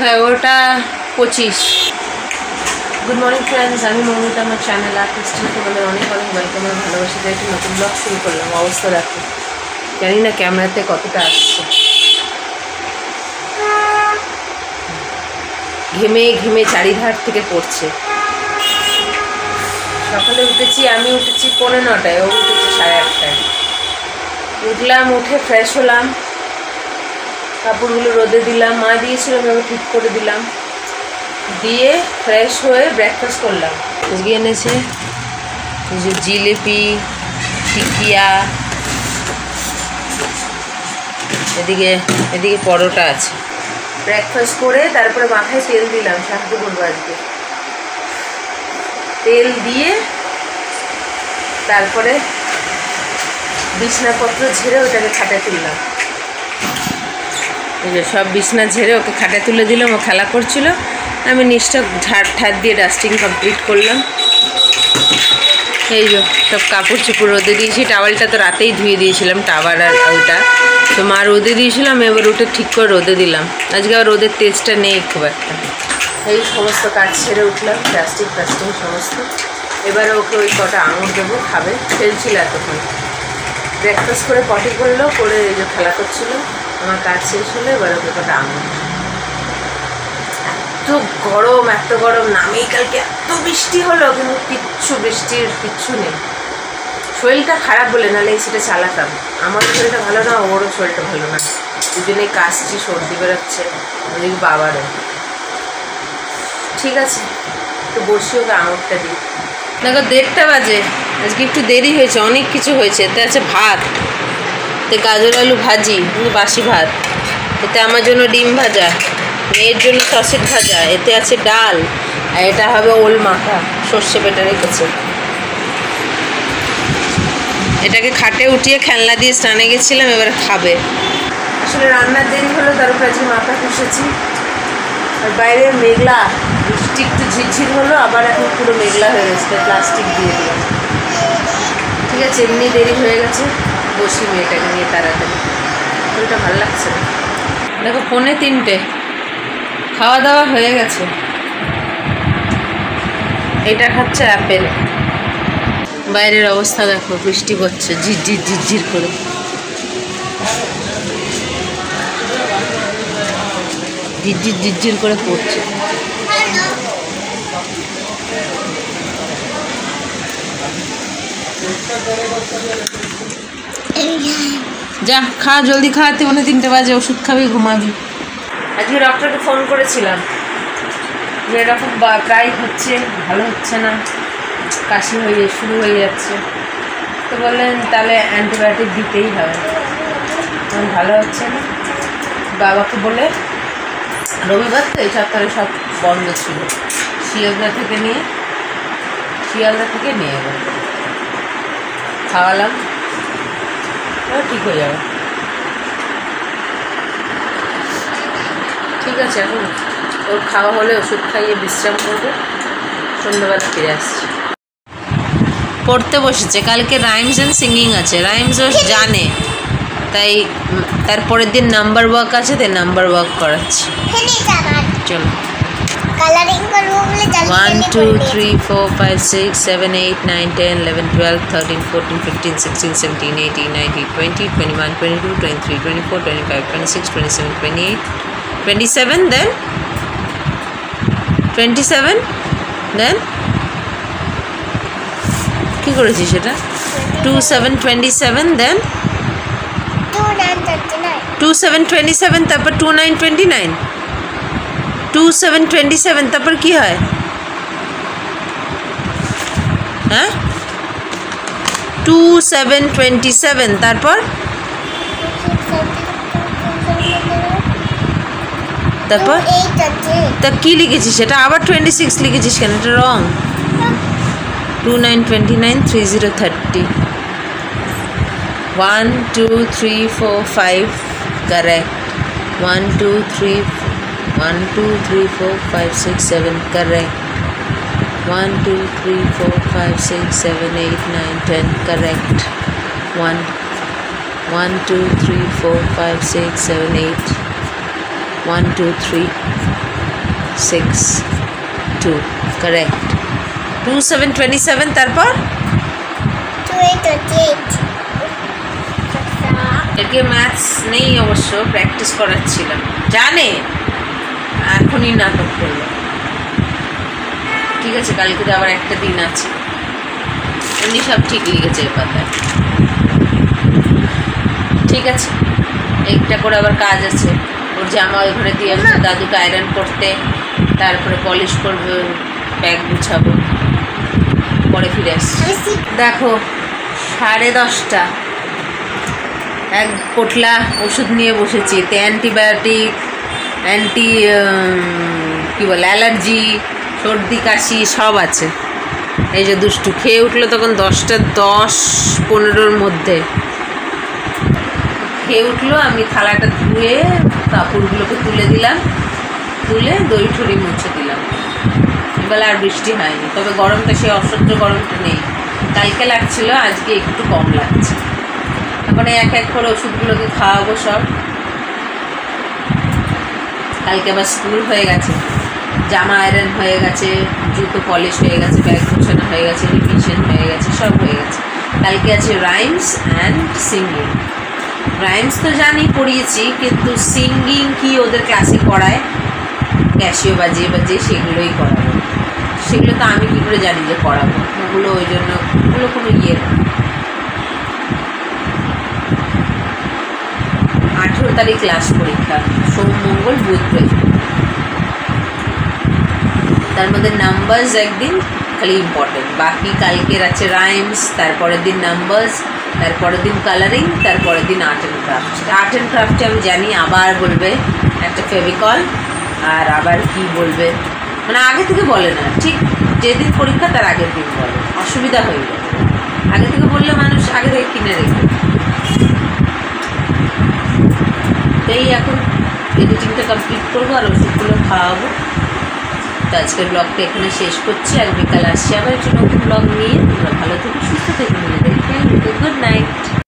11:25। Good morning friends, আমি মৌমিতা। আমার channel আর্টিস্টকে বলে অনেক অনেক ওয়েলকাম। আমার ভালোবাসাতে একটু নতুন ব্লগ শুরু করলাম। অবস্থা দেখো, জানি না ক্যামেরাতে কতটা আসছে। ঘেমে ঘেমে চারিধার থেকে পড়ছে। সকালে উঠেছি, আমি উঠেছি 9:45, ও উঠেছে 8:30। উঠলাম, উঠে ফ্রেশ হলাম, কাপড়গুলো রোদে দিলাম, মা দিয়েছিল আমি ঠিক করে দিলাম, দিয়ে ফ্রেশ হয়ে ব্রেকফাস্ট করলাম। আজকে এনেছে যে জিলিপি, টিকিয়া, এদিকে এদিকে পরোটা আছে। ব্রেকফাস্ট করে তারপরে মাথায় তেল দিলাম, শ্যাম্পু করবো আজকে। তেল দিয়ে তারপরে বিছনাপত্র ঝেড়ে ওটাকে খাটায় তুললাম। এই যে সব বিছনা ঝেড়ে ওকে খাটায় তুলে দিলাম। ও খেলা করছিল, আমি নিচটা ঝাড় দিয়ে ডাস্টিং কমপ্লিট করলাম। এই যে সব কাপড় চোপড় রোদে দিয়েছি। টাওয়ালটা তো রাতেই ধুয়ে দিয়েছিলাম, টাওয়াল আর ওইটা তো মা রোদে দিয়েছিলাম, এবার ওটা ঠিক করে রোদে দিলাম। আজকে আর রোদের তেজটা নেই খুব একটা। এই সমস্ত কাজ ছেড়ে উঠলাম, প্লাস্টিক সমস্ত। এবারে ওকে ওই কটা আঙুর দেবো, খাবে, খেলছিল এতক্ষণ। ব্রেকফাস্ট করে পটি করলো, করে এই যে খেলা করছিল। আমার কাজ শেষ হলো, এবার ওকে কটা আঙুর। এত গরম নামেই। কালকে এত বৃষ্টি হলো, কিন্তু বৃষ্টির কিচ্ছু নেই। শরীরটা খারাপ বলে, নাহলে সেটা চালাতাম। আমারও শরীরটা ভালো না, ওরও শরীরটা ভালো না, দুজনেই কাশছি, সর্দি বেরোচ্ছে, ওদিকে বাবারও। ঠিক আছে, একটু বসি, ওকে আঙুরটা দিই। দেখো 1:30 বাজে, আজকে একটু দেরি হয়েছে, অনেক কিছু হয়েছে। এতে আছে ভাত, এতে গাজর আলু ভাজি, বাসি ভাত, এতে আমার জন্য ডিম ভাজা, মেয়ের জন্য সসেজ ভাজা, এতে আছে ডাল, আর এটা হবে ওল মাখা, সর্ষে বেটে রেখেছে। এটাকে খাটে উঠিয়ে খেলনা দিয়ে স্নানে গেছিলাম, এবার খাবে। আসলে রান্নার দেরি হলো, তার উপরে আজকে মাথা পুষেছি। আর বাইরে মেঘলা, বৃষ্টি একটু ঝিরঝির হলো, আবার এখন পুরো মেঘলা হয়ে গেছে, প্লাস্টিক দিয়ে দিলাম। ঠিক আছে, এমনি দেরি হয়ে গেছে, বসি মেয়েটাকে নিয়ে তাড়াতাড়ি। ওইটা ভালো লাগছে না। দেখো 2:45, খাওয়া দাওয়া হয়ে গেছে। এটা খাচ্ছে অ্যাপেল। বাইরের অবস্থা দেখো, বৃষ্টি পড়ছে ঝিরঝির করে। ঝিরঝির করে পড়ছে। যা খা, জলদি খা, 3:45 বাজে, ওষুধ খাবি, ঘুমাবি। আজকে ডক্টরকে ফোন করেছিলাম, এরকম প্রায় হচ্ছে, ভালো হচ্ছে না, কাশি শুরু হয়ে যাচ্ছে। তো বললেন তাহলে অ্যান্টিবায়োটিক দিতেই হবে, এখন ভালো হচ্ছে না। বাবাকে বলে, রবিবার তো এই সপ্তাহে সব বন্ধ ছিল, শিয়ালদা থেকে নিয়ে গেল, খাওয়ালাম, ঠিক হয়ে যাবে। ঠিক আছে, এখন ওর খাওয়া হলে ওষুধ খাইয়ে বিশ্রাম করবে, সন্ধ্যাবেলা ফিরে আসছি। পড়তে বসেছে, কালকে রাইমস অ্যান্ড সিঙ্গিং আছে, রাইমসও জানে, তাই তারপরের দিন নাম্বার ওয়ার্ক আছে, তাই নাম্বার ওয়ার্ক করাচ্ছি। চলো, 1 2 3 4 5 6 7 8 9 10 11 12 13 14 15 16 17 18 19 20 21 22 23 24 25 26 27 28 27, then 27, then কি করেছিস সেটা? 27 27, then 27 27, তারপর 29 29, 27 27, তারপর কি হয়? হ্যাঁ, 27 27, তারপর তা কি লিখেছিস সেটা? আবার 26 লিখেছিস কেন? এটা রং। 29 29 30 30, 1 2 3 4 5, correct. 1 2 3 4 5 6 7, correct. 1 2 3 4 5 6 7 8 9 10, correct. 1 2 3 4 5 6 7 8, 1 2 3 2 কারেক্ট 2 7 27 তারপর 28 একে ম্যাথস নেই অবশ্য প্র্যাকটিস করাচ্ছিলাম জানে এখনই নাটক করলো ঠিক আছে কালকে আবার একটা দিন আছে এমনি সব ঠিক লিখেছে এই পাতায় ঠিক আছে একটা করে আবার কাজ আছে ওর জামা ওই ঘরে দিয়ে আসবে দাদুকে আয়রন করতে তারপরে পলিশ করবো ব্যাগ গুছাবো পরে ফিরে আসছি দেখো 10:30 এক পোটলা ওষুধ নিয়ে বসেছি এতে অ্যান্টিবায়োটিক কী বলে অ্যালার্জি সর্দি কাশি সব আছে এই যে দুষ্টু খেয়ে উঠলো তখন 10:15 মধ্যে খেয়ে উঠলো আমি থালাটা ধুয়ে কাপড়গুলোকে তুলে দিলাম তুলে দই ঠুরি মুছে দিলাম এবেলা আর বৃষ্টি হয়নি তবে গরমটা সেই অসহ্য গরমটা নেই কালকে লাগছিল আজকে একটু কম লাগছে এখন এক এক করে ওষুধগুলোকে খাওয়াবো সব কালকে আবার স্কুল হয়ে গেছে জামা আয়রন হয়ে গেছে জুতো পলিশ হয়ে গেছে ব্যাগ গোছানো হয়ে গেছে রিভিশন হয়ে গেছে সব হয়ে গেছে কালকে আছে রাইমস অ্যান্ড সিঙ্গিং রাইমস তো জানি পড়িয়েছি কিন্তু সিঙ্গিং কি ওদের ক্লাসে করায় ক্যাশিও বাজিয়ে বাজিয়ে সেগুলোই করাবো সেগুলো তো আমি কী করে জানি যে করাবো ওগুলো ওই জন্য ওগুলো কোনো ইয়ে না 18 তারিখ ক্লাস পরীক্ষা সোম মঙ্গল বুধ তার মধ্যে নাম্বারস একদিন খালি ইম্পর্টেন্ট বাকি কালকের আছে রাইমস তারপরের দিন নাম্বারস তারপরের দিন কালারিং তারপরের দিন আর্ট অ্যান্ড ক্রাফটে আমি জানি আবার বলবে একটা ফেভিকল আর আবার কি বলবে মানে আগে থেকে বলে না ঠিক যেদিন পরীক্ষা তার আগের দিন বলে অসুবিধা হয়ে যাবে আগে থেকে বললে মানুষ আগে থেকে কিনে রেখে এই এখন এডিটিংটা কমপ্লিট করবো আর ওষুধগুলো খাওয়াবো তো আজকের ব্লগটা এখানে শেষ করছি আর বিকাল আসছি আবার একটু নতুন ব্লগ নিয়ে তোমরা ভালো থেকে সুস্থ থেকে নিজেদের গুড নাইট।